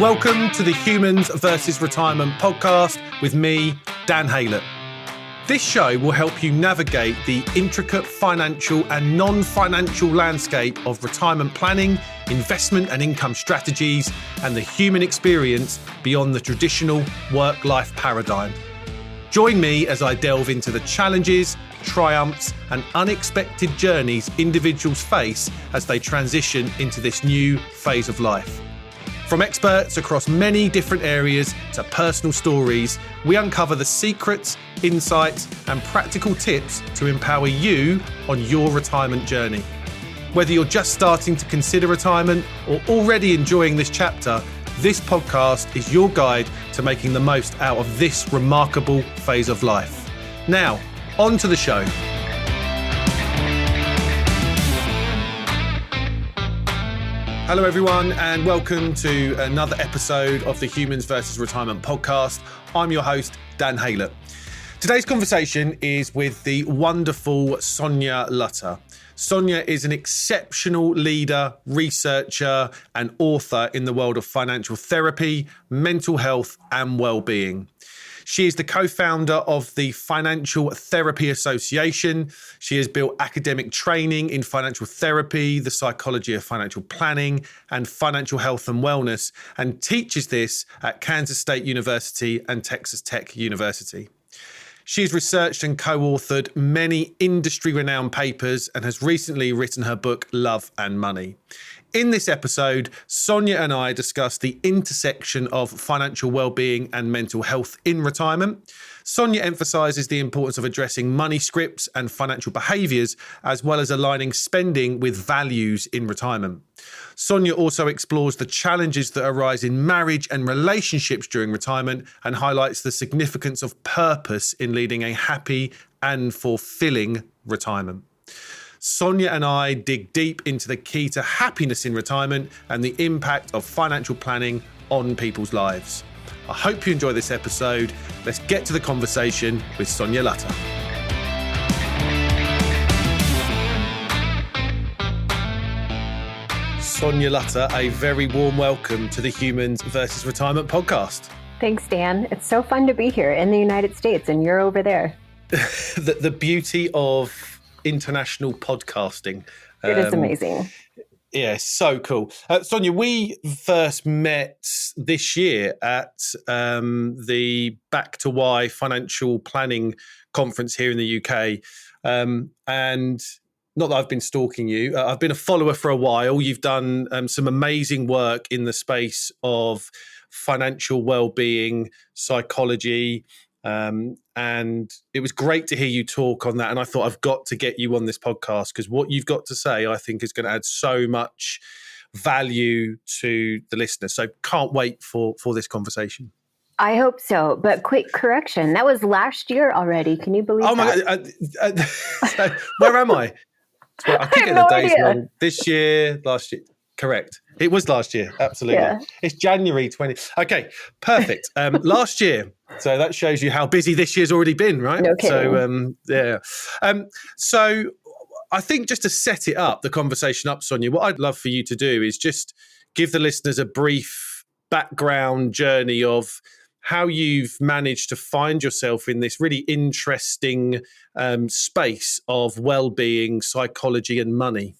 Welcome to the Humans versus Retirement podcast with me, Dan Haylett. This show will help you navigate the intricate financial and non-financial landscape of retirement planning, investment and income strategies, and the human experience beyond the traditional work-life paradigm. Join me as I delve into the challenges, triumphs, and unexpected journeys individuals face as they transition into this new phase of life. From experts across many different areas to personal stories, we uncover the secrets, insights, and practical tips to empower you on your retirement journey. Whether you're just starting to consider retirement or already enjoying this chapter, this podcast is your guide to making the most out of this remarkable phase of life. Now, on to the show. Hello everyone and welcome to another episode of the Humans versus Retirement podcast. I'm your host, Dan Haylett. Today's conversation is with the wonderful Sonya Lutter. Sonya is an exceptional leader, researcher and author in the world of financial therapy, mental health and well-being. She is the co-founder of the Financial Therapy Association. She has built academic training in financial therapy, the psychology of financial planning, and financial health and wellness, and teaches this at Kansas State University and Texas Tech University. She has researched and co-authored many industry-renowned papers and has recently written her book, Love and Money. In this episode, Sonya and I discuss the intersection of financial well-being and mental health in retirement. Sonya emphasises the importance of addressing money scripts and financial behaviours, as well as aligning spending with values in retirement. Sonya also explores the challenges that arise in marriage and relationships during retirement and highlights the significance of purpose in leading a happy and fulfilling retirement. Sonya and I dig deep into the key to happiness in retirement and the impact of financial planning on people's lives. I hope you enjoy this episode. Let's get to the conversation with Sonya Lutter. Sonya Lutter, a very warm welcome to the Humans versus Retirement podcast. Thanks, Dan. It's so fun to be here in the United States and you're over there. The beauty of international podcasting. It is amazing. Yeah, so cool. Sonya, we first met this year at the Back to Why financial planning conference here in the UK. And not that I've been stalking you. I've been a follower for a while. You've done some amazing work in the space of financial well-being, psychology, and it was great to hear you talk on that. And I thought I've got to get you on this podcast because what you've got to say, I think, is going to add so much value to the listeners. So can't wait for this conversation. I hope so. But quick correction. That was last year already. Can you believe that? Oh my God. So where am I? I keep getting the days wrong. This year, last year. Correct. It was last year. Absolutely. Yeah. It's January 20. Okay, perfect. Last year. So that shows you how busy this year's already been, right? No So, kidding. yeah. So I think just to set it up, the conversation up, Sonya, what I'd love for you to do is just give the listeners a brief background journey of how you've managed to find yourself in this really interesting space of well-being, psychology and money.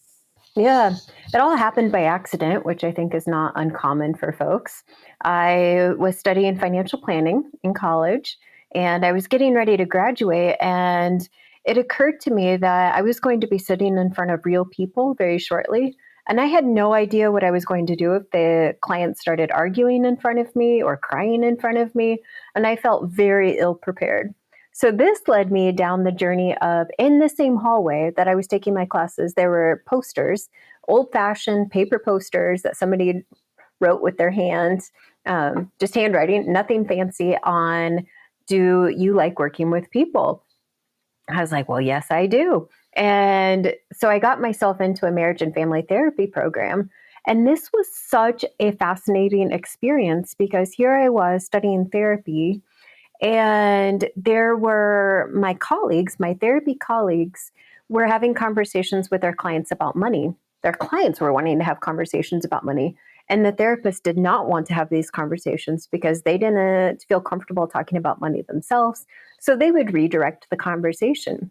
Yeah, it all happened by accident, which I think is not uncommon for folks. I was studying financial planning in college and I was getting ready to graduate. And it occurred to me that I was going to be sitting in front of real people very shortly. And I had no idea what I was going to do if the clients started arguing in front of me or crying in front of me. And I felt very ill prepared. So this led me down the journey of, in the same hallway that I was taking my classes, there were posters, old-fashioned paper posters that somebody wrote with their hands, just handwriting, nothing fancy, on, do you like working with people? I was like, well, yes, I do. And so I got myself into a marriage and family therapy program. And this was such a fascinating experience because here I was studying therapy. And there were my colleagues, my therapy colleagues, were having conversations with their clients about money. Their clients were wanting to have conversations about money. And the therapist did not want to have these conversations because they didn't feel comfortable talking about money themselves. So they would redirect the conversation.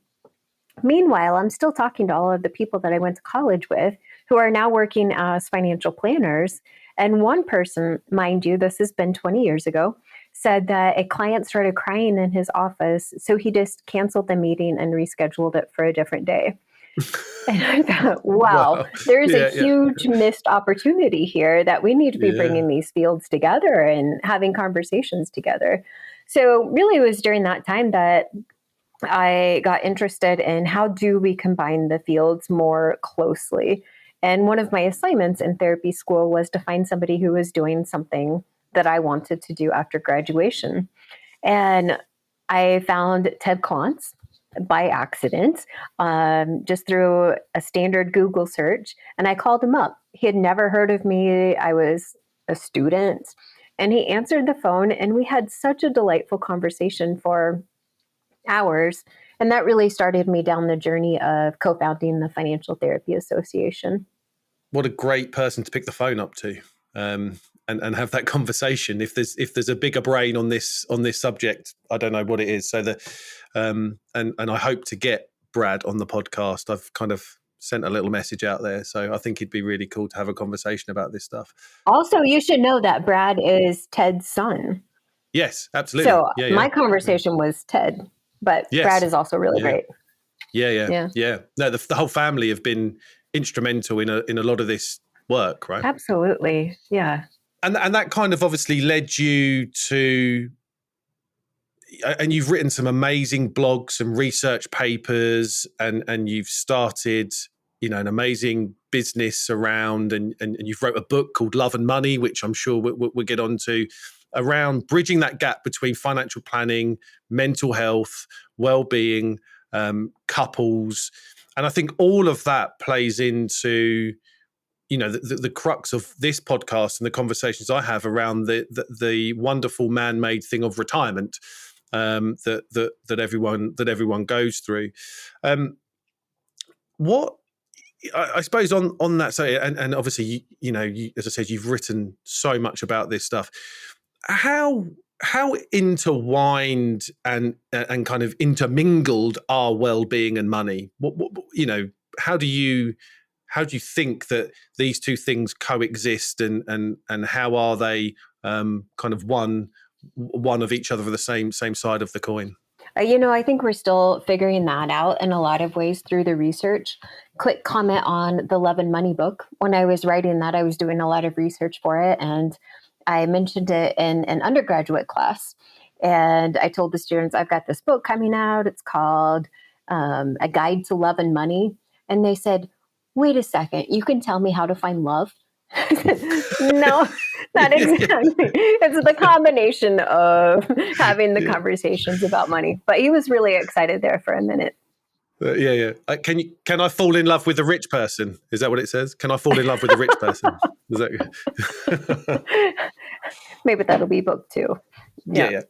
Meanwhile, I'm still talking to all of the people that I went to college with who are now working as financial planners. And one person, mind you, this has been 20 years ago, said that a client started crying in his office. So he just canceled the meeting and rescheduled it for a different day. And I thought, wow, Wow. there's a Yeah. huge missed opportunity here that we need to be Yeah. bringing these fields together and having conversations together. So really it was during that time that I got interested in how do we combine the fields more closely. And one of my assignments in therapy school was to find somebody who was doing something that I wanted to do after graduation. And I found Ted Klontz by accident, just through a standard Google search. And I called him up. He had never heard of me. I was a student. And he answered the phone, and we had such a delightful conversation for hours. And that really started me down the journey of co founding the Financial Therapy Association. What a great person to pick the phone up to. And have that conversation. If there's a bigger brain on this subject, I don't know what it is. So and I hope to get Brad on the podcast. I've kind of sent a little message out there, so I think it'd be really cool to have a conversation about this stuff. Also, you should know that Brad is Ted's son. Yes, absolutely. So my conversation was Ted, but yes. Brad is also really great. Yeah. No, the whole family have been instrumental in a lot of this work, right? Absolutely, yeah. And that kind of obviously led you to, and you've written some amazing blogs, some research papers, and you've started, an amazing business around, and you've wrote a book called Love and Money, which I'm sure we'll get onto, around bridging that gap between financial planning, mental health, well-being, couples. And I think all of that plays into the crux of this podcast and the conversations I have around the wonderful man-made thing of retirement that everyone goes through. What I suppose on that, so and obviously you, as I said, you've written so much about this stuff. How intertwined and kind of intermingled are well-being and money? What how do you think that these two things coexist, and how are they kind of one of each other, the same side of the coin? I think we're still figuring that out in a lot of ways through the research. Quick comment on the Love and Money book. When I was writing that, I was doing a lot of research for it, and I mentioned it in an undergraduate class. And I told the students, I've got this book coming out. It's called A Guide to Love and Money. And they said, wait a second, you can tell me how to find love? No, not exactly. It's the combination of having the conversations about money. But he was really excited there for a minute. Yeah. Can I fall in love with a rich person? Is that what it says? Can I fall in love with a rich person? Is that... Maybe that'll be book 2. Yeah.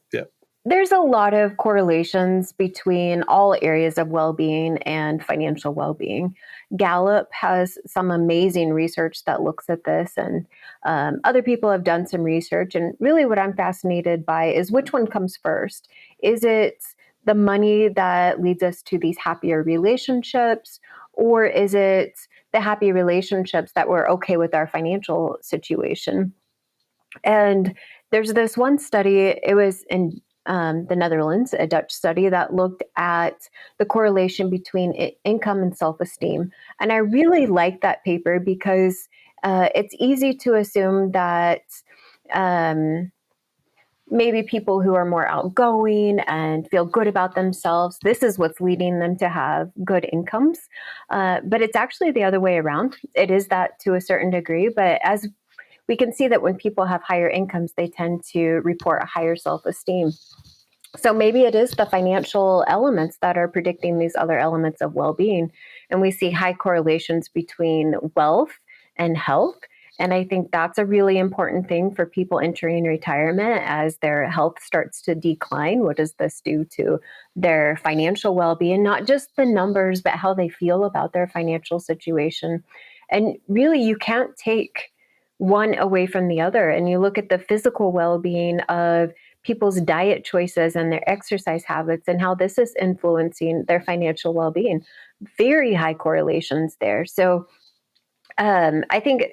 There's a lot of correlations between all areas of well-being and financial well-being. Gallup has some amazing research that looks at this, and other people have done some research. And really what I'm fascinated by is which one comes first. Is it the money that leads us to these happier relationships, or is it the happy relationships that we're okay with our financial situation? And there's this one study, it was in the Netherlands, a Dutch study that looked at the correlation between income and self-esteem. And I really like that paper because it's easy to assume that maybe people who are more outgoing and feel good about themselves, this is what's leading them to have good incomes. But it's actually the other way around. It is that to a certain degree, but as we can see that when people have higher incomes, they tend to report a higher self-esteem. So maybe it is the financial elements that are predicting these other elements of well-being. And we see high correlations between wealth and health. And I think that's a really important thing for people entering retirement as their health starts to decline. What does this do to their financial well-being? Not just the numbers, but how they feel about their financial situation. And really, you can't take one away from the other. And you look at the physical well-being of people's diet choices and their exercise habits and how this is influencing their financial well-being. Very high correlations there. So I think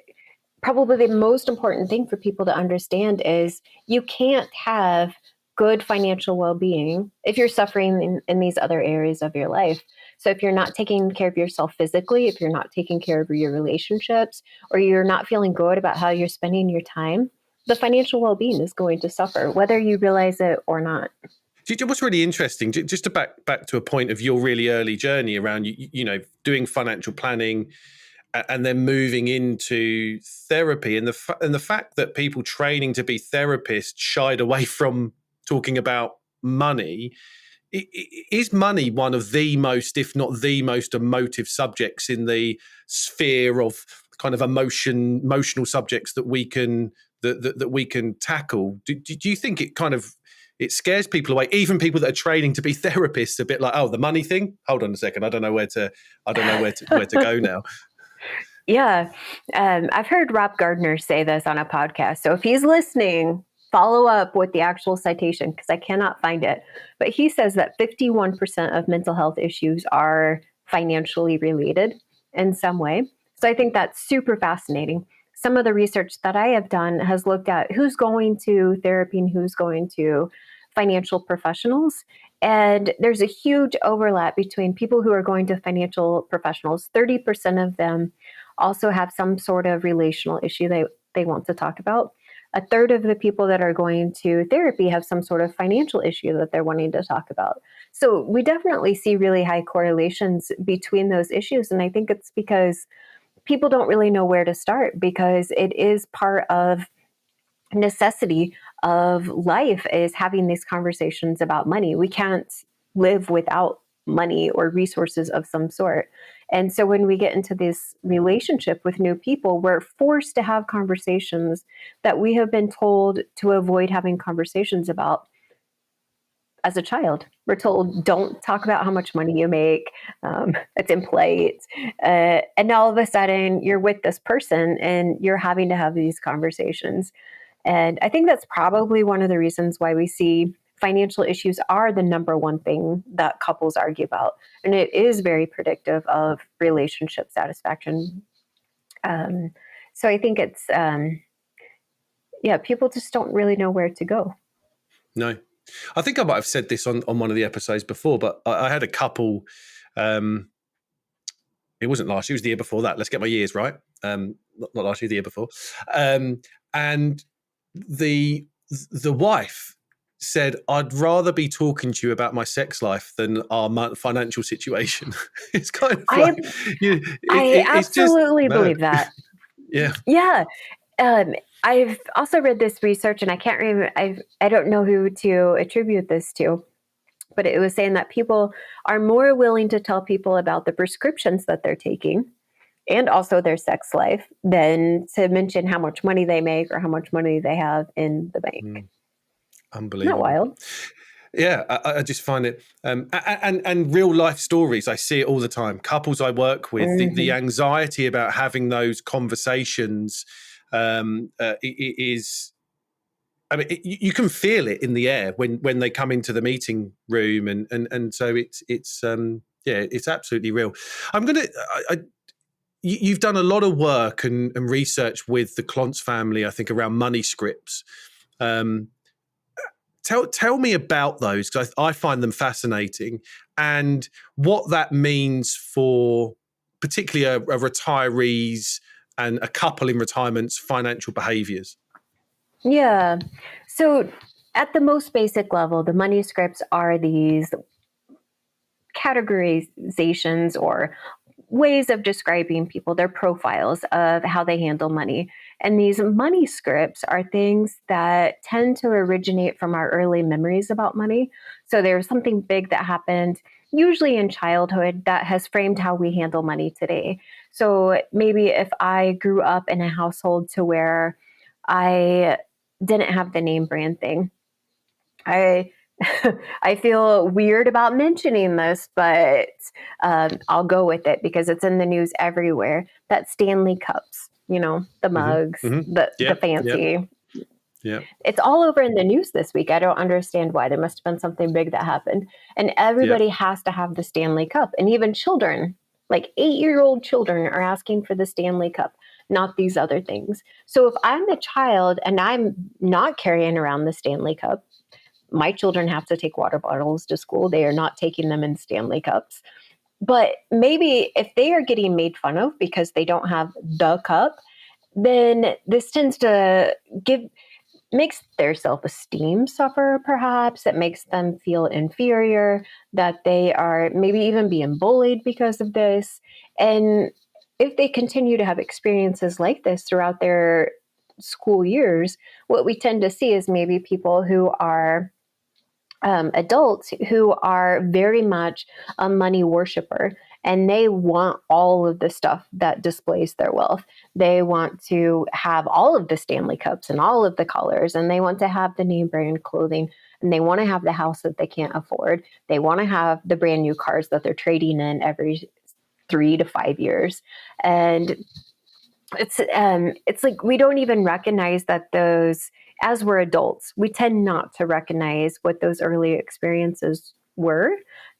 probably the most important thing for people to understand is you can't have good financial well-being if you're suffering in these other areas of your life. So if you're not taking care of yourself physically, if you're not taking care of your relationships, or you're not feeling good about how you're spending your time, the financial well-being is going to suffer, whether you realize it or not. What's really interesting, just to back to a point of your really early journey around, doing financial planning and then moving into therapy, and the fact that people training to be therapists shied away from talking about money. Is money one of the most, if not the most, emotive subjects in the sphere of kind of emotional subjects that we can that we can tackle? Do you think it scares people away, even people that are training to be therapists, a bit like, oh, the money thing? Hold on a second, I don't know where to go now. Yeah. I've heard Rob Gardner say this on a podcast. So if he's listening, follow up with the actual citation because I cannot find it. But he says that 51% of mental health issues are financially related in some way. So I think that's super fascinating. Some of the research that I have done has looked at who's going to therapy and who's going to financial professionals. And there's a huge overlap between people who are going to financial professionals. 30% of them also have some sort of relational issue they want to talk about. A third of the people that are going to therapy have some sort of financial issue that they're wanting to talk about. So we definitely see really high correlations between those issues. And I think it's because people don't really know where to start, because it is part of necessity of life is having these conversations about money. We can't live without money or resources of some sort. And so when we get into this relationship with new people, we're forced to have conversations that we have been told to avoid having conversations about as a child. We're told, don't talk about how much money you make. It's impolite. And all of a sudden, you're with this person and you're having to have these conversations. And I think that's probably one of the reasons why we see financial issues are the number one thing that couples argue about. And it is very predictive of relationship satisfaction. So I think it's, people just don't really know where to go. No. I think I might have said this on one of the episodes before, but I had a couple, it wasn't last year, it was the year before that. Let's get my years right. Not last year, the year before. And the wife said, I'd rather be talking to you about my sex life than our financial situation. It's kind of like, I absolutely believe that. Yeah. Yeah. I've also read this research, and I can't remember, I don't know who to attribute this to, but it was saying that people are more willing to tell people about the prescriptions that they're taking and also their sex life than to mention how much money they make or how much money they have in the bank. Unbelievable. Isn't that wild? Yeah, I just find it, and real life stories. I see it all the time. Couples I work with, the anxiety about having those conversations is. I mean, you can feel it in the air when they come into the meeting room, and so it's absolutely real. You've done a lot of work and research with the Klontz family, I think, around money scripts. Tell me about those, because I find them fascinating, and what that means for particularly a retirees and a couple in retirement's financial behaviours. Yeah. So at the most basic level, the money scripts are these categorizations or ways of describing people, their profiles of how they handle money. And these money scripts are things that tend to originate from our early memories about money. So there's something big that happened, usually in childhood, that has framed how we handle money today. So maybe if I grew up in a household to where I didn't have the name brand thing, I feel weird about mentioning this, but I'll go with it because it's in the news everywhere, that Stanley cups the mugs, the Yep. Yep. fancy. Yeah. It's all over in the news this week. I don't understand why. There must have been something big that happened. And Yeah. everybody has to have the Stanley Cup. And even children, like 8-year-old children, are asking for the Stanley Cup, not these other things. So if I'm a child and I'm not carrying around the Stanley Cup, my children have to take water bottles to school. They are not taking them in Stanley Cups. But maybe if they are getting made fun of because they don't have the cup, then this tends to makes their self-esteem suffer, perhaps. It makes them feel inferior, that they are maybe even being bullied because of this. And if they continue to have experiences like this throughout their school years, what we tend to see is maybe people who are adults who are very much a money worshiper, and they want all of the stuff that displays their wealth. They want to have all of the Stanley Cups and all of the colors, and they want to have the name brand clothing, and they want to have the house that they can't afford. They want to have the brand new cars that they're trading in every 3 to 5 years. And it's like we don't even recognize that those, as we're adults, we tend not to recognize what those early experiences were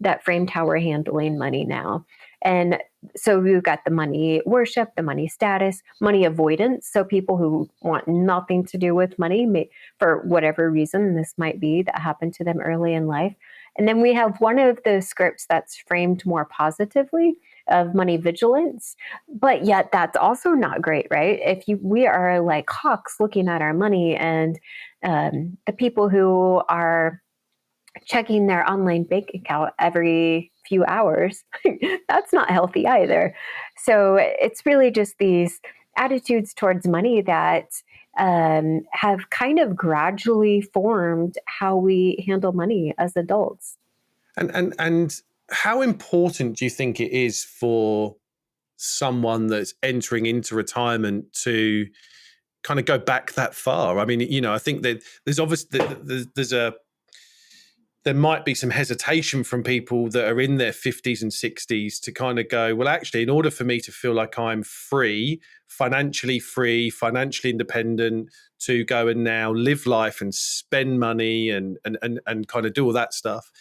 that framed how we're handling money now. And so we've got the money worship, the money status, money avoidance. So people who want nothing to do with money for whatever reason this might be that happened to them early in life. And then we have one of the scripts that's framed more positively of money vigilance, but yet that's also not great, right? We are like hawks looking at our money, and the people who are checking their online bank account every few hours, that's not healthy either. So it's really just these attitudes towards money that have kind of gradually formed how we handle money as adults. And how important do you think it is for someone that's entering into retirement to kind of go back that far? I mean, I think that there's obviously there might be some hesitation from people that are in their 50s and 60s to kind of go, well, actually, in order for me to feel like I'm free, financially independent, to go and now live life and spend money and kind of do all that stuff.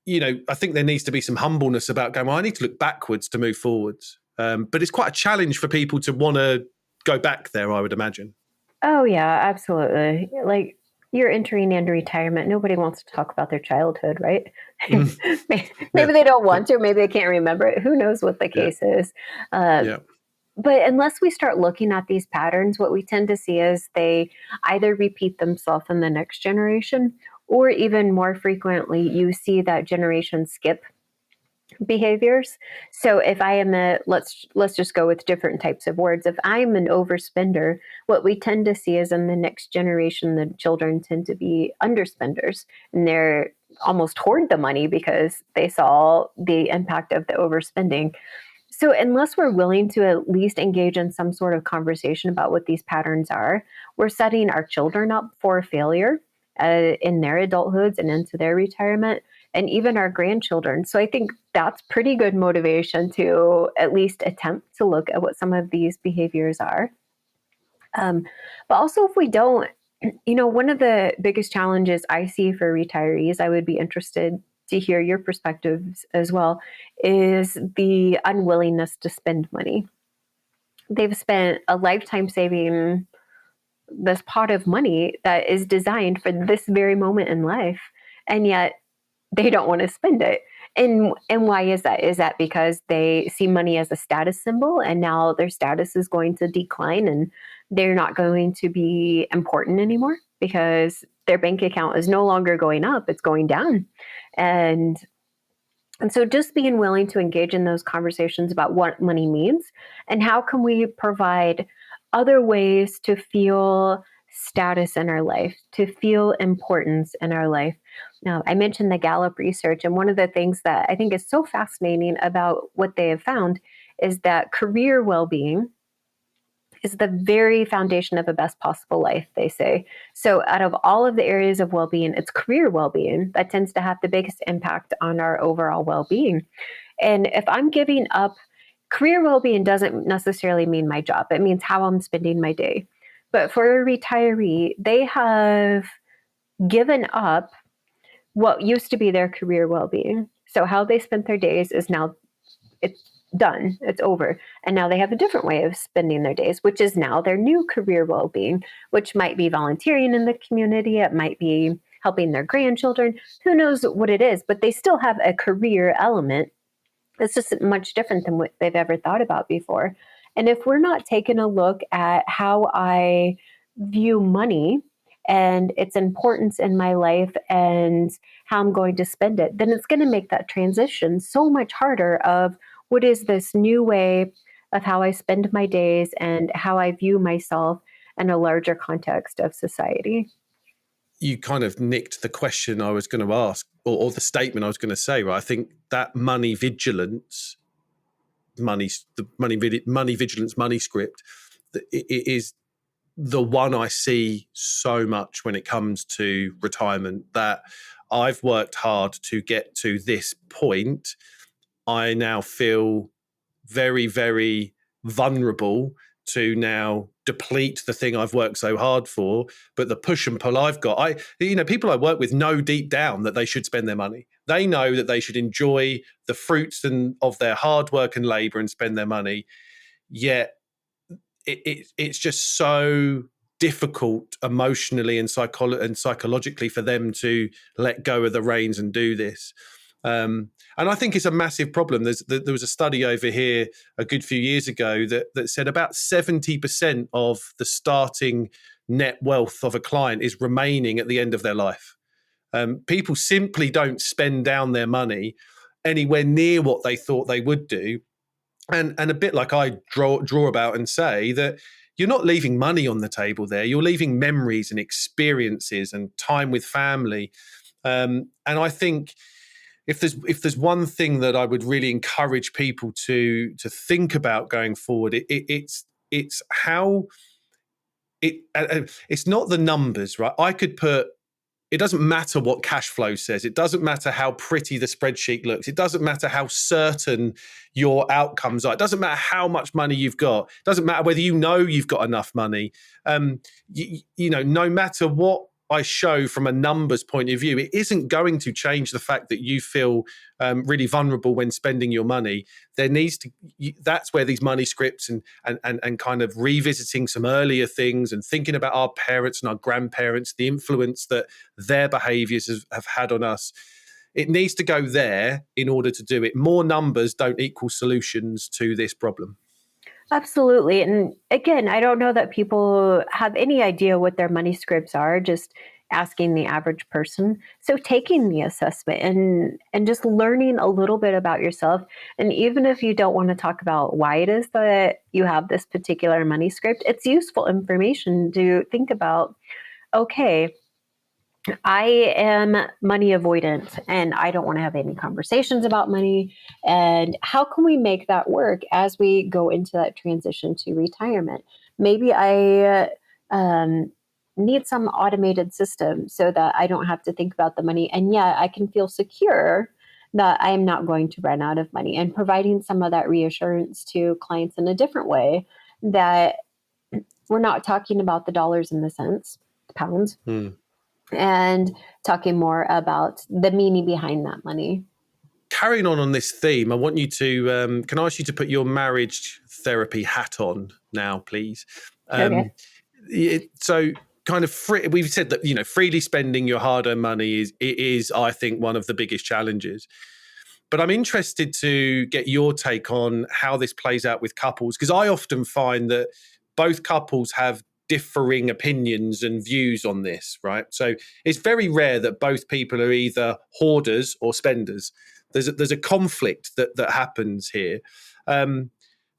I think there needs to be some humbleness about going, well, I need to look backwards to move forwards. But it's quite a challenge for people to want to go back there, I would imagine. Oh, yeah, absolutely. Like, you're entering into retirement. Nobody wants to talk about their childhood, right? Maybe they don't want to. Maybe they can't remember it. Who knows what the case is? But unless we start looking at these patterns, what we tend to see is they either repeat themselves in the next generation, or even more frequently, you see that generation skip behaviors. So if I am let's just go with different types of words. If I'm an overspender, what we tend to see is in the next generation, the children tend to be underspenders, and they're almost hoard the money because they saw the impact of the overspending. So unless we're willing to at least engage in some sort of conversation about what these patterns are, we're setting our children up for failure in their adulthoods and into their retirement, and even our grandchildren. So I think that's pretty good motivation to at least attempt to look at what some of these behaviors are. But also, if we don't, one of the biggest challenges I see for retirees, I would be interested to hear your perspectives as well, is the unwillingness to spend money. They've spent a lifetime saving this pot of money that is designed for this very moment in life, and yet they don't want to spend it. And why is that? Is that because they see money as a status symbol, and now their status is going to decline and they're not going to be important anymore because their bank account is no longer going up, it's going down. And so just being willing to engage in those conversations about what money means and how can we provide other ways to feel status in our life, to feel importance in our life. Now, I mentioned the Gallup research, and one of the things that I think is so fascinating about what they have found is that career well-being is the very foundation of the best possible life, they say. So out of all of the areas of well-being, it's career well-being that tends to have the biggest impact on our overall well-being. And if I'm giving up career well-being doesn't necessarily mean my job. It means how I'm spending my day. But for a retiree, they have given up what used to be their career well-being. So how they spent their days is now, it's done, it's over. And now they have a different way of spending their days, which is now their new career well-being, which might be volunteering in the community. It might be helping their grandchildren. Who knows what it is, but they still have a career element. It's just much different than what they've ever thought about before. And if we're not taking a look at how I view money and its importance in my life and how I'm going to spend it, then it's going to make that transition so much harder of what is this new way of how I spend my days and how I view myself in a larger context of society. You kind of nicked the question I was going to ask, or the statement I was going to say, right? I think that money vigilance, money vigilance, money script, it is the one I see so much when it comes to retirement, that I've worked hard to get to this point. I now feel very, very vulnerable to now deplete the thing I've worked so hard for. But the push and pull I've got, people I work with know deep down that they should spend their money. They know that they should enjoy the fruits of their hard work and labor and spend their money. Yet it's just so difficult emotionally and psychologically for them to let go of the reins and do this. And I think it's a massive problem. There was a study over here a good few years ago that said about 70% of the starting net wealth of a client is remaining at the end of their life. People simply don't spend down their money anywhere near what they thought they would do. And a bit like I draw about and say that you're not leaving money on the table there. You're leaving memories and experiences and time with family. And I think if there's one thing that I would really encourage people to think about going forward, it's how it's not the numbers, right? It doesn't matter what cash flow says. It doesn't matter how pretty the spreadsheet looks. It doesn't matter how certain your outcomes are. It doesn't matter how much money you've got. It doesn't matter whether you know you've got enough money. No matter what I show from a numbers point of view, it isn't going to change the fact that you feel really vulnerable when spending your money. That's where these money scripts and kind of revisiting some earlier things and thinking about our parents and our grandparents, the influence that their behaviors have had on us. It needs to go there in order to do it. More numbers don't equal solutions to this problem. Absolutely. And again, I don't know that people have any idea what their money scripts are, just asking the average person. So taking the assessment and just learning a little bit about yourself. And even if you don't want to talk about why it is that you have this particular money script, it's useful information to think about, okay, I am money avoidant and I don't want to have any conversations about money. And how can we make that work as we go into that transition to retirement? Maybe I need some automated system so that I don't have to think about the money. And yet I can feel secure that I am not going to run out of money, and providing some of that reassurance to clients in a different way, that we're not talking about the dollars and the cents, the pounds. And talking more about the meaning behind that money. Carrying on this theme, I want you to, can I ask you to put your marriage therapy hat on now, please? Okay. So kind of we've said that, freely spending your hard-earned money is, I think, one of the biggest challenges. But I'm interested to get your take on how this plays out with couples, because I often find that both couples have differing opinions and views on this, right? So it's very rare that both people are either hoarders or spenders. There's a conflict that happens here. So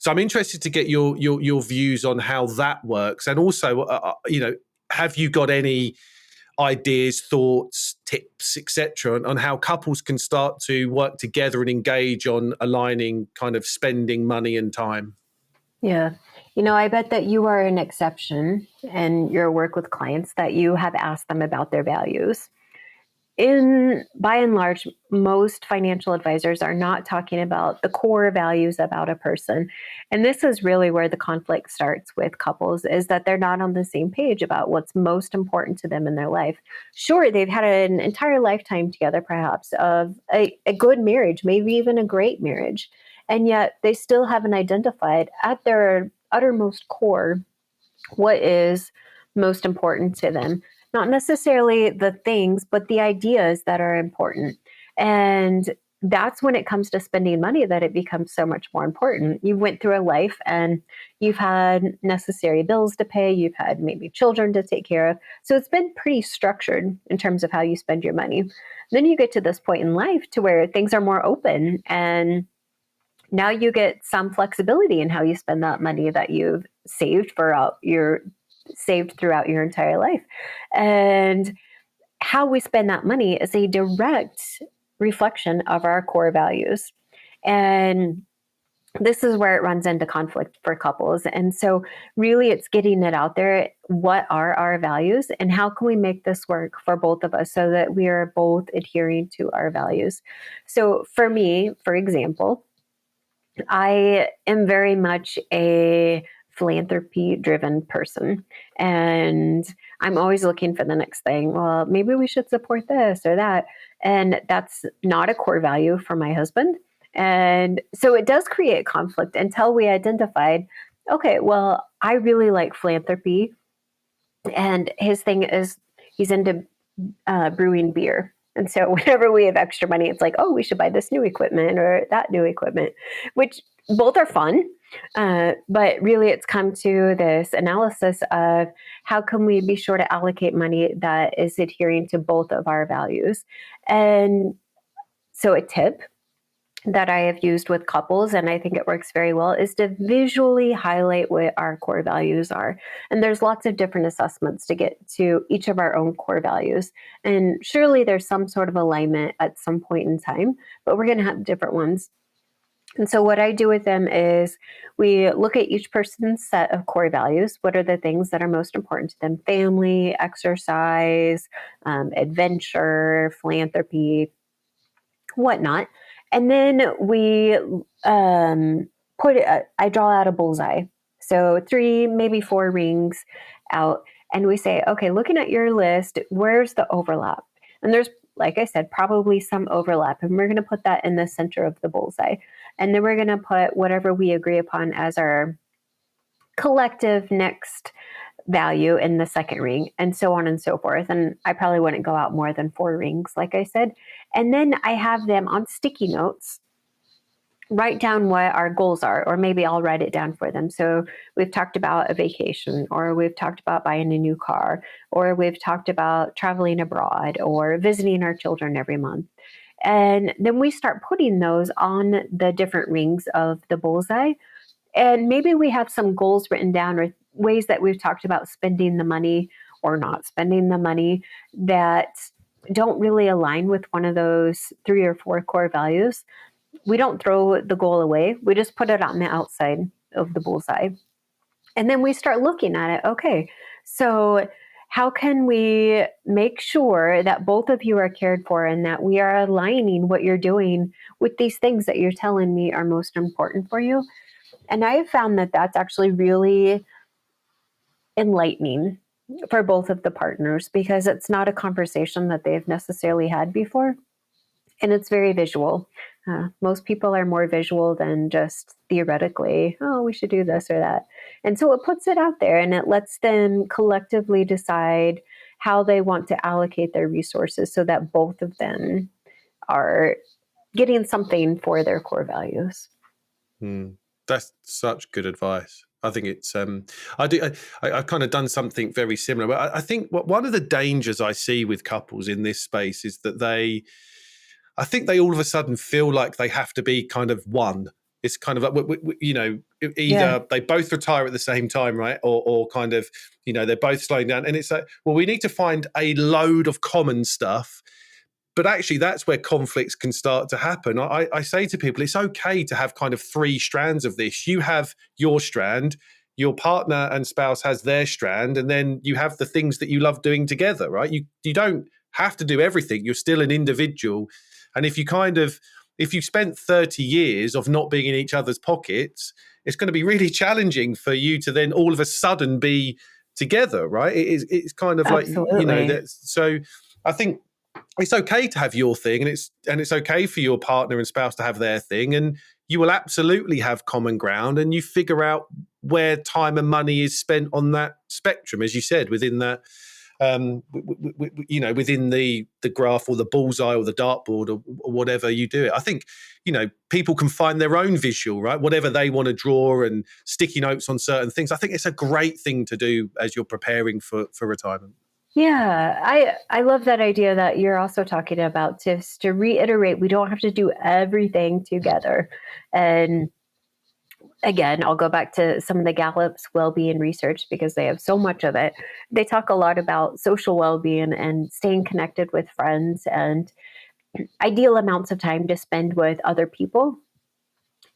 I'm interested to get your views on how that works, and also, have you got any ideas, thoughts, tips, etc., on how couples can start to work together and engage on aligning kind of spending money and time? Yeah. I bet that you are an exception in your work with clients, that you have asked them about their values. by and large, most financial advisors are not talking about the core values about a person. And this is really where the conflict starts with couples, is that they're not on the same page about what's most important to them in their life. Sure, they've had an entire lifetime together, perhaps, of a good marriage, maybe even a great marriage. And yet they still haven't identified at their uttermost core what is most important to them. Not necessarily the things, but the ideas that are important. And that's when it comes to spending money that it becomes so much more important. You went through a life and you've had necessary bills to pay, you've had maybe children to take care of. So it's been pretty structured in terms of how you spend your money. Then you get to this point in life to where things are more open, and now you get some flexibility in how you spend that money that you've saved throughout your entire life. And how we spend that money is a direct reflection of our core values. And this is where it runs into conflict for couples. And so really it's getting it out there. What are our values and how can we make this work for both of us so that we are both adhering to our values? So for me, for example, I am very much a philanthropy driven person, and I'm always looking for the next thing. Well, maybe we should support this or that. And that's not a core value for my husband. And so it does create conflict until we identified, okay, well, I really like philanthropy. And his thing is he's into brewing beer. And so whenever we have extra money, it's like, oh, we should buy this new equipment or that new equipment, which both are fun. But really, it's come to this analysis of how can we be sure to allocate money that is adhering to both of our values. And so a tip that I have used with couples, and I think it works very well, is to visually highlight what our core values are. And there's lots of different assessments to get to each of our own core values. And surely there's some sort of alignment at some point in time, but we're going to have different ones. And so what I do with them is we look at each person's set of core values. What are the things that are most important to them? Family, exercise, adventure, philanthropy, whatnot. And then we I draw out a bullseye. So 3, maybe 4 rings out. And we say, okay, looking at your list, where's the overlap? And there's, like I said, probably some overlap. And we're going to put that in the center of the bullseye. And then we're going to put whatever we agree upon as our collective next value in the second ring, and so on and so forth. And I probably wouldn't go out more than 4 rings, like I said. And then I have them on sticky notes write down what our goals are, or maybe I'll write it down for them. So we've talked about a vacation, or we've talked about buying a new car, or we've talked about traveling abroad, or visiting our children every month. And then we start putting those on the different rings of the bullseye. And maybe we have some goals written down or ways that we've talked about spending the money or not spending the money that don't really align with one of those 3 or 4 core values. We don't throw the goal away. We just put it on the outside of the bullseye. And then we start looking at it. Okay, so how can we make sure that both of you are cared for and that we are aligning what you're doing with these things that you're telling me are most important for you? And I have found that that's actually really enlightening for both of the partners, because it's not a conversation that they've necessarily had before. And it's very visual. Most people are more visual than just theoretically, oh, we should do this or that. And so it puts it out there and it lets them collectively decide how they want to allocate their resources so that both of them are getting something for their core values. That's such good advice. I think it's I've kind of done something very similar, but I think one of the dangers I see with couples in this space is that I think they all of a sudden feel like they have to be kind of one. It's kind of like, either they both retire at the same time, right? Or kind of, they're both slowing down. And it's like, well, we need to find a load of common stuff. But actually, that's where conflicts can start to happen. I say to people, it's okay to have kind of 3 strands of this. You have your strand, your partner and spouse has their strand, and then you have the things that you love doing together, right? You don't have to do everything. You're still an individual. And if you spent 30 years of not being in each other's pockets, it's going to be really challenging for you to then all of a sudden be together, right? It's kind of like, Absolutely. so I think it's okay to have your thing, and it's okay for your partner and spouse to have their thing, and you will absolutely have common ground, and you figure out where time and money is spent on that spectrum, as you said, within that, within the graph or the bullseye or the dartboard or whatever you do it. I think, people can find their own visual, right? Whatever they want to draw and sticky notes on certain things. I think it's a great thing to do as you're preparing for retirement. Yeah, I love that idea that you're also talking about, just to reiterate, we don't have to do everything together. And again, I'll go back to some of the Gallup's well-being research because they have so much of it. They talk a lot about social well-being and staying connected with friends and ideal amounts of time to spend with other people.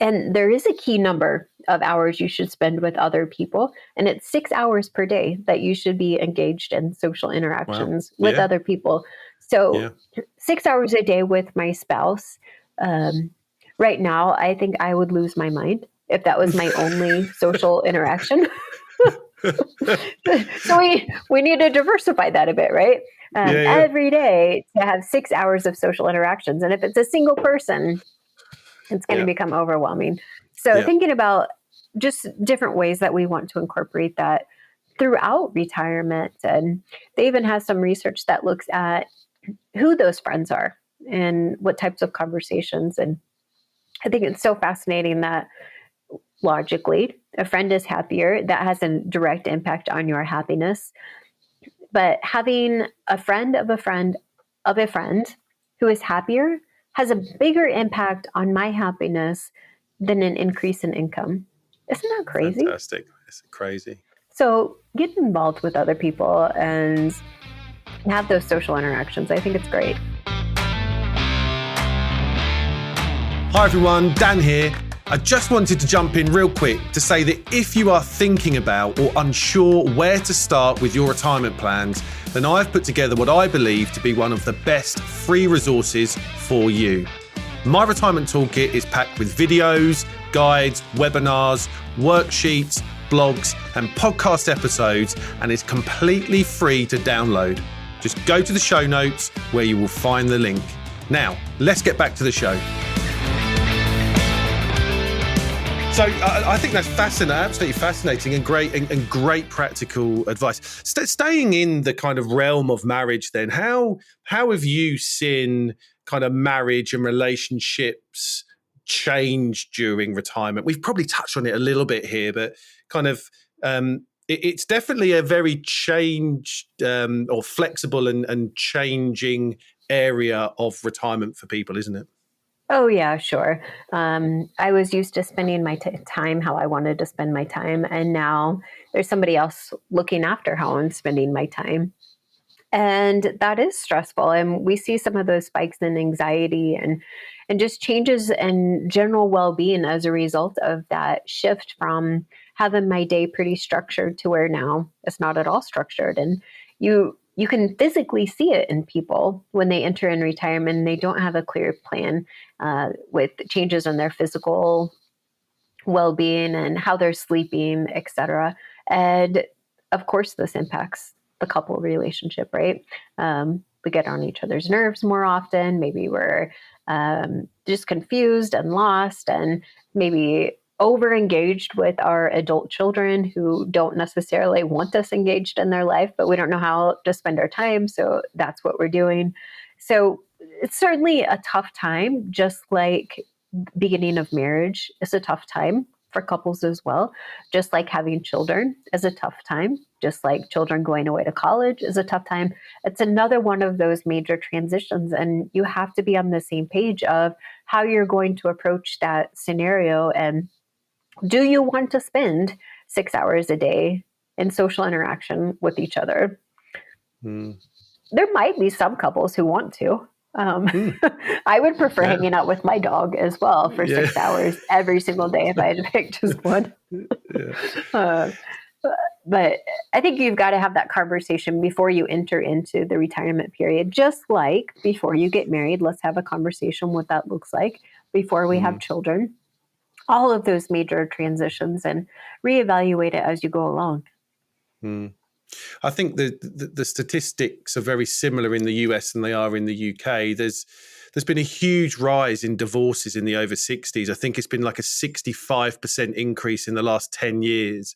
And there is a key number of hours you should spend with other people. And it's 6 hours per day that you should be engaged in social interactions with other people. So 6 hours a day with my spouse. Right now, I think I would lose my mind if that was my only social interaction. So we need to diversify that a bit, right? Every day to have 6 hours of social interactions. And if it's a single person, it's going to become overwhelming. So thinking about just different ways that we want to incorporate that throughout retirement. And they even have some research that looks at who those friends are and what types of conversations. And I think it's so fascinating that logically a friend is happier. That has a direct impact on your happiness. But having a friend of a friend of a friend who is happier has a bigger impact on my happiness than an increase in income. Isn't that crazy? Fantastic. It's crazy. So get involved with other people and have those social interactions. I think it's great. Hi everyone, Dan here. I just wanted to jump in real quick to say that if you are thinking about or unsure where to start with your retirement plans, then I've put together what I believe to be one of the best free resources for you. My Retirement Toolkit is packed with videos, guides, webinars, worksheets, blogs, and podcast episodes, and is completely free to download. Just go to the show notes where you will find the link. Now, let's get back to the show. So I think that's fascinating, absolutely fascinating, and great practical advice. Staying in the kind of realm of marriage, then, how have you seen kind of marriage and relationships change during retirement? We've probably touched on it a little bit here, but kind of it's definitely a very changed or flexible and changing area of retirement for people, isn't it? Oh, yeah, sure. I was used to spending my time how I wanted to spend my time. And now there's somebody else looking after how I'm spending my time. And that is stressful. And we see some of those spikes in anxiety and just changes in general well-being as a result of that shift from having my day pretty structured to where now it's not at all structured. And you can physically see it in people when they enter in retirement and they don't have a clear plan with changes in their physical well-being and how they're sleeping, et cetera. And of course, this impacts the couple relationship, right? We get on each other's nerves more often. Maybe we're just confused and lost and maybe over-engaged with our adult children who don't necessarily want us engaged in their life, but we don't know how to spend our time. So that's what we're doing. So it's certainly a tough time, just like beginning of marriage is a tough time for couples as well. Just like having children is a tough time, just like children going away to college is a tough time. It's another one of those major transitions. And you have to be on the same page of how you're going to approach that scenario. And do you want to spend 6 hours a day in social interaction with each other? There might be some couples who want to. I would prefer hanging out with my dog as well for 6 hours every single day if I had to pick just one. But I think you've got to have that conversation before you enter into the retirement period. Just like before you get married, let's have a conversation what that looks like before we have children. All of those major transitions, and reevaluate it as you go along. I think the statistics are very similar in the US than they are in the UK. There's been a huge rise in divorces in the over 60s. I think it's been like a 65% increase in the last 10 years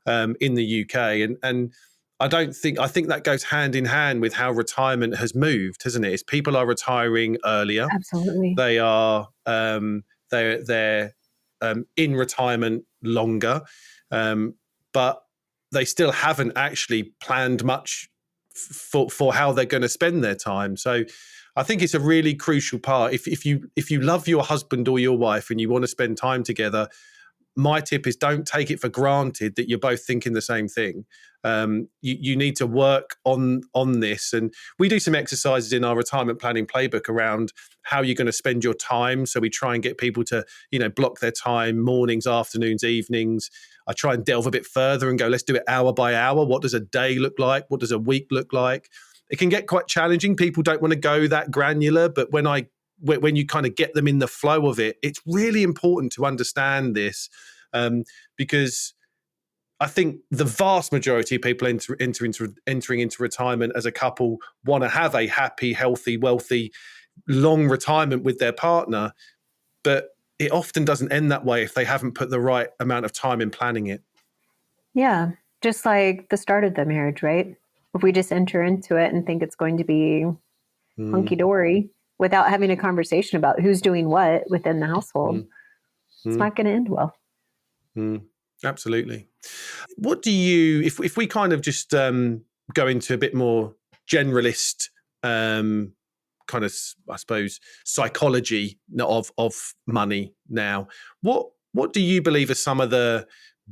in the UK. And I think that goes hand in hand with how retirement has moved, hasn't it? It's people are retiring earlier. Absolutely. They are they're in retirement longer, but they still haven't actually planned much for how they're going to spend their time. So I think it's a really crucial part. If you love your husband or your wife and you want to spend time together, my tip is don't take it for granted that you're both thinking the same thing. You need to work on this. And we do some exercises in our retirement planning playbook around how you're going to spend your time. So we try and get people to, block their time, mornings, afternoons, evenings. I try and delve a bit further and go, let's do it hour by hour. What does a day look like? What does a week look like? It can get quite challenging. People don't want to go that granular, but when you kind of get them in the flow of it, it's really important to understand this, because I think the vast majority of people entering into retirement as a couple want to have a happy, healthy, wealthy, long retirement with their partner, but it often doesn't end that way if they haven't put the right amount of time in planning it. Yeah, just like the start of the marriage, right? If we just enter into it and think it's going to be hunky-dory without having a conversation about who's doing what within the household, it's not going to end well. Absolutely. What do you, if we kind of just go into a bit more generalist kind of, I suppose, psychology of money now, what do you believe are some of the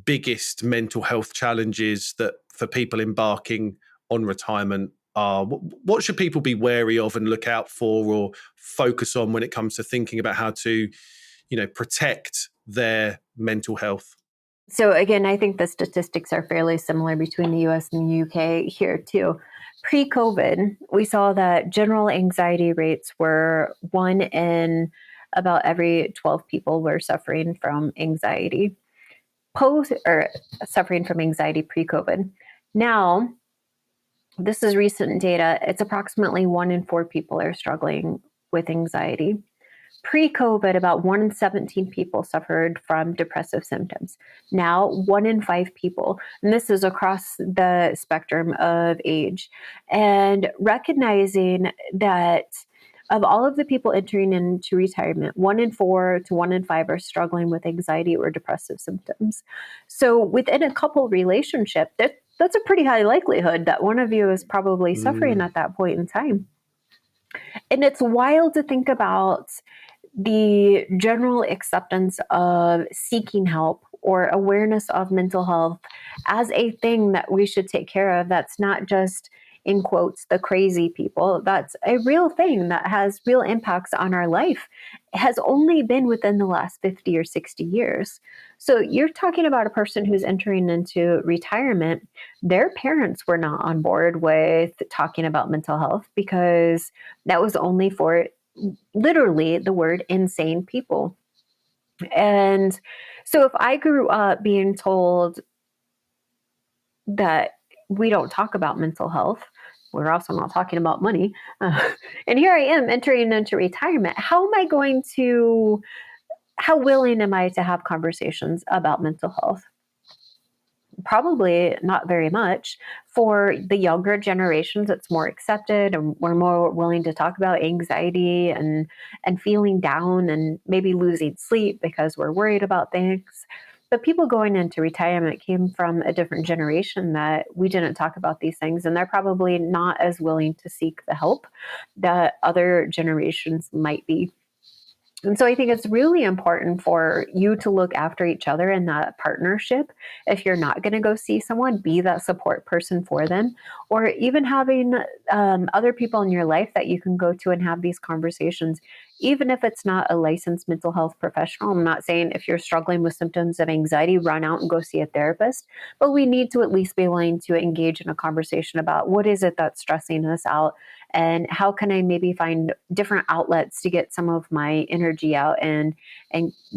biggest mental health challenges that for people embarking on retirement are? What should people be wary of and look out for or focus on when it comes to thinking about how to, protect their mental health? So again, I think the statistics are fairly similar between the US and the UK here too. Pre-COVID, we saw that general anxiety rates were 1 in about every 12 people were suffering from anxiety. Suffering from anxiety pre-COVID. Now, this is recent data. It's approximately 1 in 4 people are struggling with anxiety. Pre-COVID, about 1 in 17 people suffered from depressive symptoms. Now, 1 in 5 people, and this is across the spectrum of age. And recognizing that of all of the people entering into retirement, 1 in 4 to 1 in 5 are struggling with anxiety or depressive symptoms. So within a couple relationship, that's a pretty high likelihood that one of you is probably suffering at that point in time. And it's wild to think about the general acceptance of seeking help or awareness of mental health as a thing that we should take care of. That's not just, in quotes, the crazy people. That's a real thing that has real impacts on our life. It has only been within the last 50 or 60 years. So you're talking about a person who's entering into retirement. Their parents were not on board with talking about mental health because that was only for literally the word insane people. And so if I grew up being told that we don't talk about mental health, we're also not talking about money, and here I am entering into retirement, how willing am I to have conversations about mental health? Probably not very much. For the younger generations, it's more accepted and we're more willing to talk about anxiety and feeling down and maybe losing sleep because we're worried about things. But people going into retirement came from a different generation that we didn't talk about these things, and they're probably not as willing to seek the help that other generations might be. And so I think it's really important for you to look after each other in that partnership. If you're not going to go see someone, be that support person for them, or even having other people in your life that you can go to and have these conversations, even if it's not a licensed mental health professional. I'm not saying if you're struggling with symptoms of anxiety, run out and go see a therapist, but we need to at least be willing to engage in a conversation about what is it that's stressing us out, and how can I maybe find different outlets to get some of my energy out, and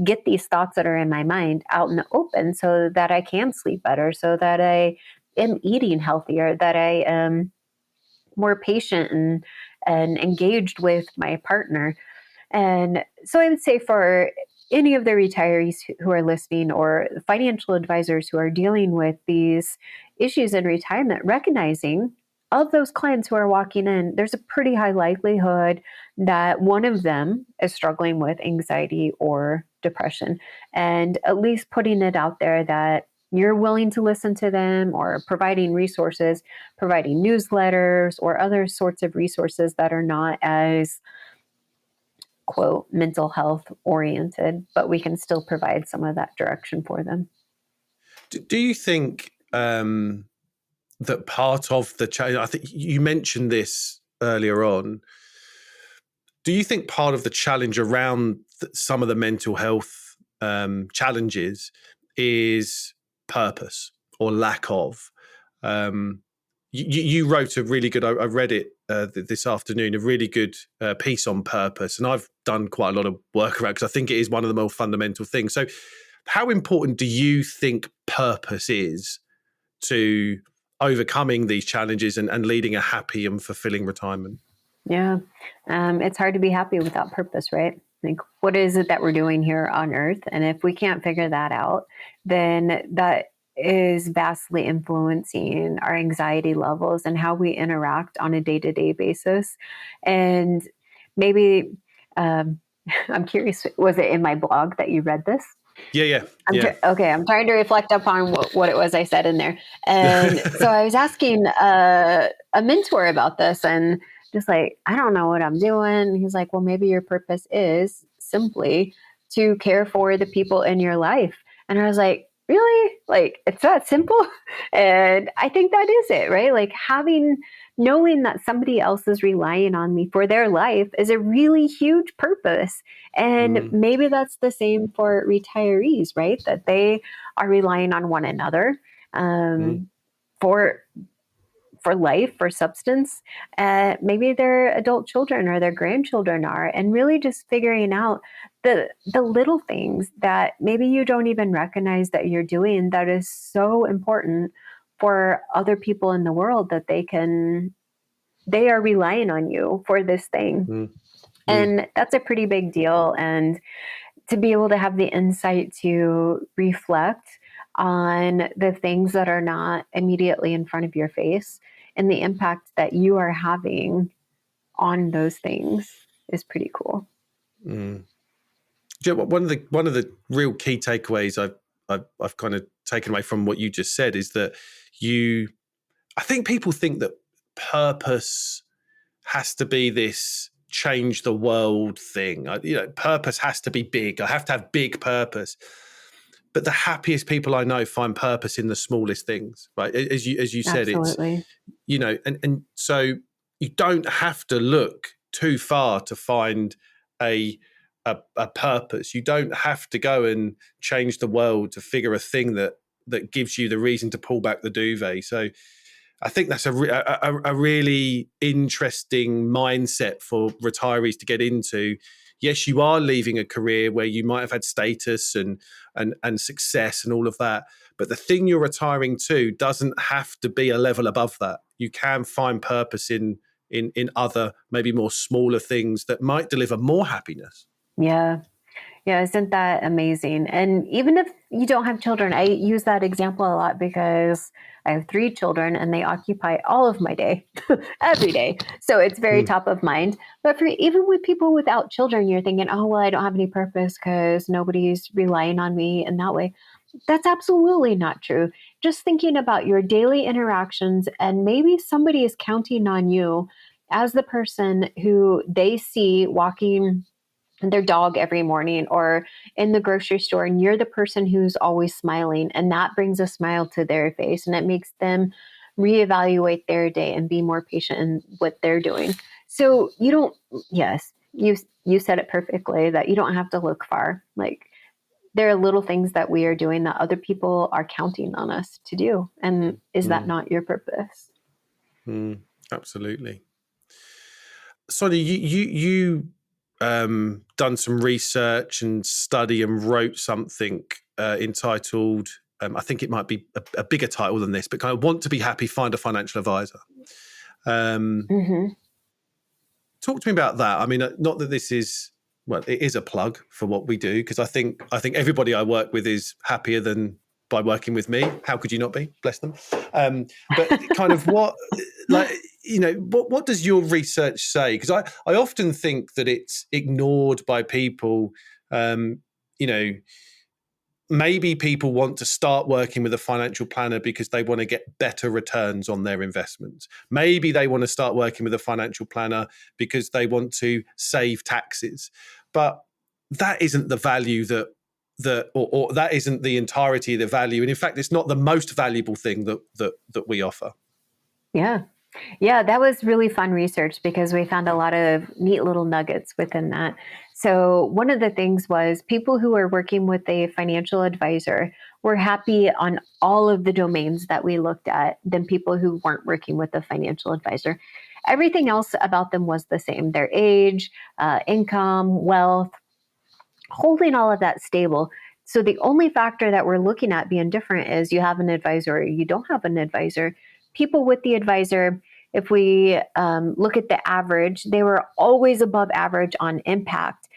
get these thoughts that are in my mind out in the open, so that I can sleep better, so that I am eating healthier, that I am more patient and engaged with my partner. And so I would say for any of the retirees who are listening, or financial advisors who are dealing with these issues in retirement, recognizing of those clients who are walking in, there's a pretty high likelihood that one of them is struggling with anxiety or depression. And at least putting it out there that you're willing to listen to them, or providing resources, providing newsletters or other sorts of resources that are not as quote mental health oriented, but we can still provide some of that direction for them. Do you think that part of the challenge, I think you mentioned this earlier on, do you think part of the challenge around some of the mental health challenges is purpose or lack of? You wrote a really good, I read it this afternoon, a really good piece on purpose. And I've done quite a lot of work around, because I think it is one of the more fundamental things. So how important do you think purpose is to overcoming these challenges and leading a happy and fulfilling retirement? Yeah. It's hard to be happy without purpose, right? Like, what is it that we're doing here on earth? And if we can't figure that out, then that is vastly influencing our anxiety levels and how we interact on a day-to-day basis. And maybe, I'm curious, was it in my blog that you read this? Yeah. Okay, I'm trying to reflect upon what it was I said in there. And so I was asking a mentor about this, and just like, I don't know what I'm doing. He's like, well, maybe your purpose is simply to care for the people in your life. And I was like, really? Like, it's that simple? And I think that is it, right? Like, knowing that somebody else is relying on me for their life is a really huge purpose. And maybe that's the same for retirees, right? That they are relying on one another for life, for substance. Maybe their adult children or their grandchildren are, and really just figuring out the little things that maybe you don't even recognize that you're doing, that is so important for other people in the world, that they are relying on you for this thing. And that's a pretty big deal. And to be able to have the insight to reflect on the things that are not immediately in front of your face, and the impact that you are having on those things, is pretty cool. One of the real key takeaways I've kind of taken away from what you just said is that I think people think that purpose has to be this change the world thing. Purpose has to be big. I have to have big purpose. But the happiest people I know find purpose in the smallest things, right? As you said, Absolutely. it's, and so you don't have to look too far to find a purpose. You don't have to go and change the world to figure a thing that gives you the reason to pull back the duvet. So I think that's a really interesting mindset for retirees to get into. Yes, you are leaving a career where you might have had status and success and all of that, but the thing you're retiring to doesn't have to be a level above that. You can find purpose in other, maybe more smaller things that might deliver more happiness. Yeah. Yeah, isn't that amazing? And even if you don't have children, I use that example a lot because I have 3 children and they occupy all of my day, every day. So it's very top of mind. But for even with people without children, you're thinking, oh, well, I don't have any purpose because nobody's relying on me in that way. That's absolutely not true. Just thinking about your daily interactions, and maybe somebody is counting on you as the person who they see walking their dog every morning, or in the grocery store, and you're the person who's always smiling, and that brings a smile to their face, and it makes them reevaluate their day and be more patient in what they're doing. So you don't, yes, you said it perfectly, that you don't have to look far. Like, there are little things that we are doing that other people are counting on us to do. And is that not your purpose? Absolutely. Sonia, you done some research and study and wrote something entitled, I think it might be a bigger title than this, but kind of Want to Be Happy, Find a Financial Advisor. Talk to me about that. I mean, not that this is, well, it is a plug for what we do, because I think everybody I work with is happier than by working with me. How could you not be? Bless them. But kind of what, like, you know, what does your research say? Because I often think that it's ignored by people. You know, maybe people want to start working with a financial planner because they want to get better returns on their investments. Maybe they want to start working with a financial planner because they want to save taxes. But that isn't the value or that isn't the entirety of the value. And in fact, it's not the most valuable thing that we offer. Yeah. Yeah, that was really fun research because we found a lot of neat little nuggets within that. So one of the things was people who are working with a financial advisor were happy on all of the domains that we looked at than people who weren't working with a financial advisor. Everything else about them was the same: their age, income, wealth, holding all of that stable. So the only factor that we're looking at being different is you have an advisor or you don't have an advisor. People with the advisor, if we look at the average, they were always above average on impact,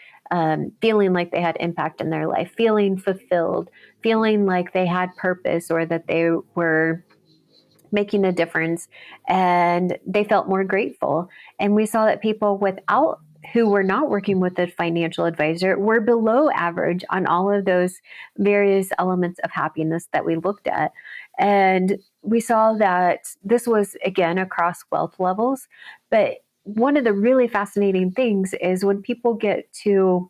feeling like they had impact in their life, feeling fulfilled, feeling like they had purpose or that they were making a difference, and they felt more grateful. And we saw that people who were not working with a financial advisor were below average on all of those various elements of happiness that we looked at. And we saw that this was, again, across wealth levels. But one of the really fascinating things is when people get to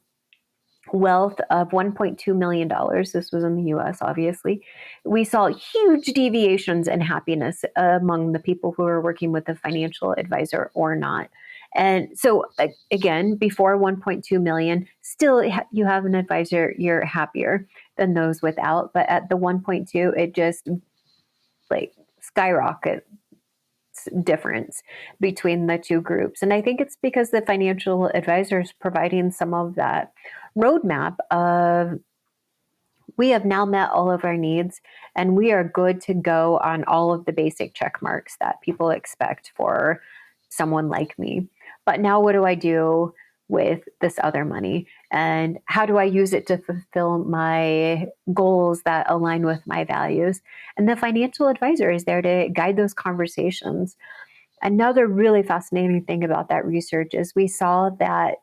wealth of $1.2 million, this was in the US, obviously, we saw huge deviations in happiness among the people who were working with a financial advisor or not. And so, again, before 1.2 million, still you have an advisor, you're happier than those without. But at the 1.2, it just like skyrockets difference between the two groups. And I think it's because the financial advisor is providing some of that roadmap of, we have now met all of our needs and we are good to go on all of the basic check marks that people expect for someone like me. But now what do I do with this other money? And how do I use it to fulfill my goals that align with my values? And the financial advisor is there to guide those conversations. Another really fascinating thing about that research is we saw that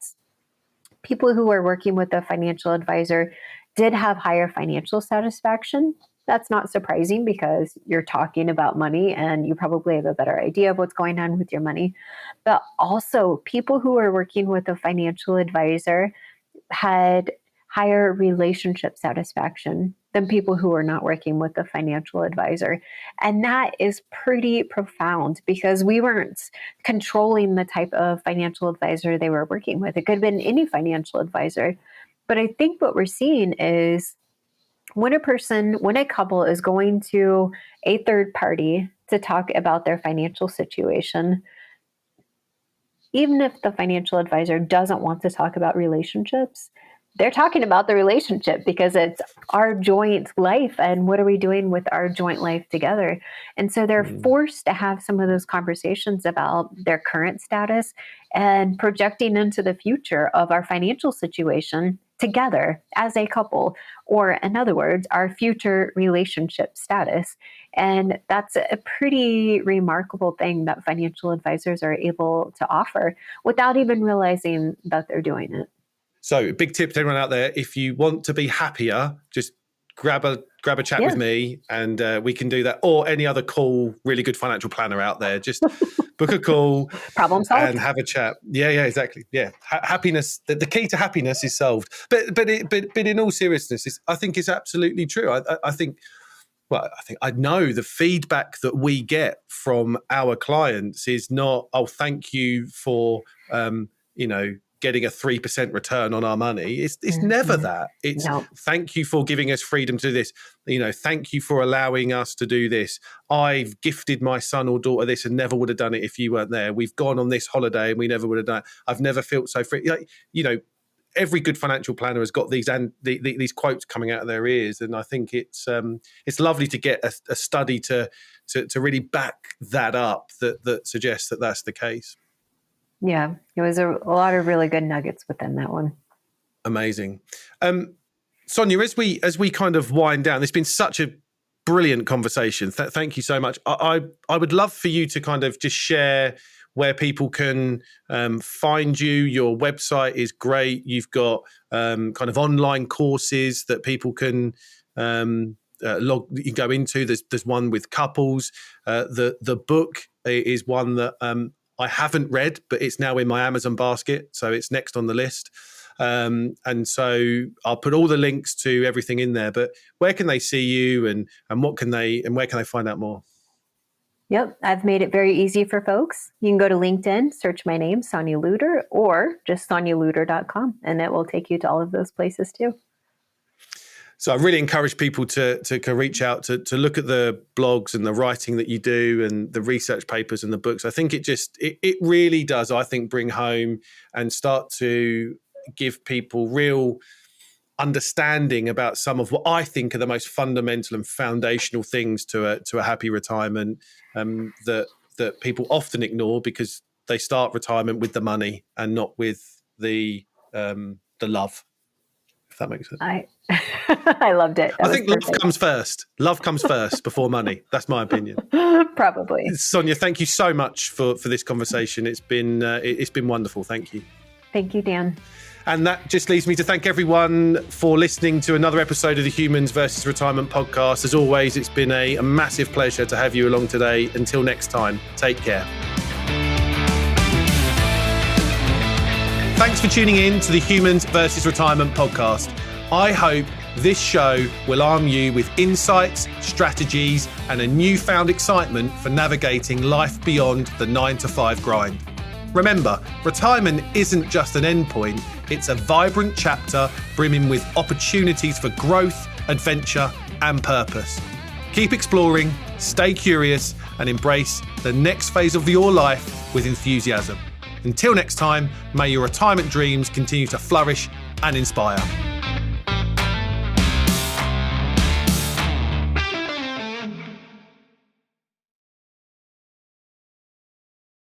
people who were working with a financial advisor did have higher financial satisfaction. That's not surprising because you're talking about money and you probably have a better idea of what's going on with your money. But also, people who are working with a financial advisor had higher relationship satisfaction than people who are not working with a financial advisor. And that is pretty profound because we weren't controlling the type of financial advisor they were working with. It could have been any financial advisor. But I think what we're seeing is when a couple is going to a third party to talk about their financial situation, even if the financial advisor doesn't want to talk about relationships, they're talking about the relationship because it's our joint life and what are we doing with our joint life together. And so they're forced to have some of those conversations about their current status and projecting into the future of our financial situation together as a couple, or in other words, our future relationship status. And that's a pretty remarkable thing that financial advisors are able to offer without even realizing that they're doing it. So, big tip to everyone out there: if you want to be happier, just grab a chat with me, and we can do that, or any other cool, really good financial planner out there. Just book a call, Problem solved. and have a chat. Yeah, exactly. Yeah, happiness. The key to happiness is solved. But in all seriousness, I think it's absolutely true. I think I know the feedback that we get from our clients is not, oh, thank you for getting a 3% return on our money. It's never that. It's thank you for giving us freedom to do this. Thank you for allowing us to do this. I've gifted my son or daughter this and never would have done it if you weren't there. We've gone on this holiday and we never would have done it. I've never felt so free. Every good financial planner has got these these quotes coming out of their ears, and I think it's lovely to get a study to really back that up that suggests that that's the case. Yeah, it was a lot of really good nuggets within that one. Amazing. Sonia, as we kind of wind down, it's been such a brilliant conversation. Thank you so much. I would love for you to kind of just share where people can find you. Your website is great. You've got kind of online courses that people can you go into. There's one with couples. The book is one that I haven't read, but it's now in my Amazon basket, so it's next on the list. And so I'll put all the links to everything in there. But where can they see you, and where can they find out more? Yep, I've made it very easy for folks. You can go to LinkedIn, search my name, Sonya Lutter, or just sonyalutter.com, and it will take you to all of those places too. So I really encourage people to reach out, to look at the blogs and the writing that you do and the research papers and the books. I think it really does, I think, bring home and start to give people real understanding about some of what I think are the most fundamental and foundational things to a happy retirement that people often ignore because they start retirement with the money and not with the love. If that makes sense. I loved it. I think love comes first. Love comes first before money. That's my opinion. Probably. Sonia, thank you so much for this conversation. It's been wonderful. Thank you. Thank you, Dan. And that just leaves me to thank everyone for listening to another episode of the Humans versus Retirement podcast. As always, it's been a massive pleasure to have you along today. Until next time, take care. Thanks for tuning in to the Humans versus Retirement podcast. I hope this show will arm you with insights, strategies, and a newfound excitement for navigating life beyond the 9-to-5 grind. Remember, retirement isn't just an endpoint, it's a vibrant chapter brimming with opportunities for growth, adventure, and purpose. Keep exploring, stay curious, and embrace the next phase of your life with enthusiasm. Until next time, may your retirement dreams continue to flourish and inspire.